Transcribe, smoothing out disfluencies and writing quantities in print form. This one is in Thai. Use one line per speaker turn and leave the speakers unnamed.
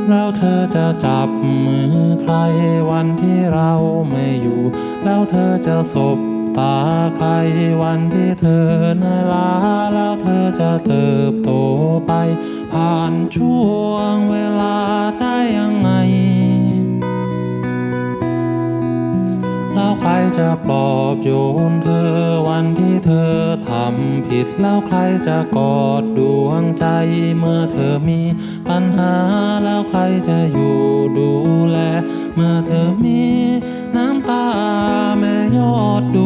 แล้วเธอจะจับมือใครวันที่เราไม่อยู่แล้วเธอจะสบตาใครวันที่เธอเหนื่อยล้าแล้วเธอจะเติบโตไปผ่านช่วงเวลาได้ยังไงแล้วใครจะปลอบโยนเธอวันที่เธอทำผิดแล้วใครจะกอดดวงใจเมื่อเธอมีปัญหาแล้วใครจะอยู่ดูแลเมื่อเธอมีน้ำตาแม่ยอดด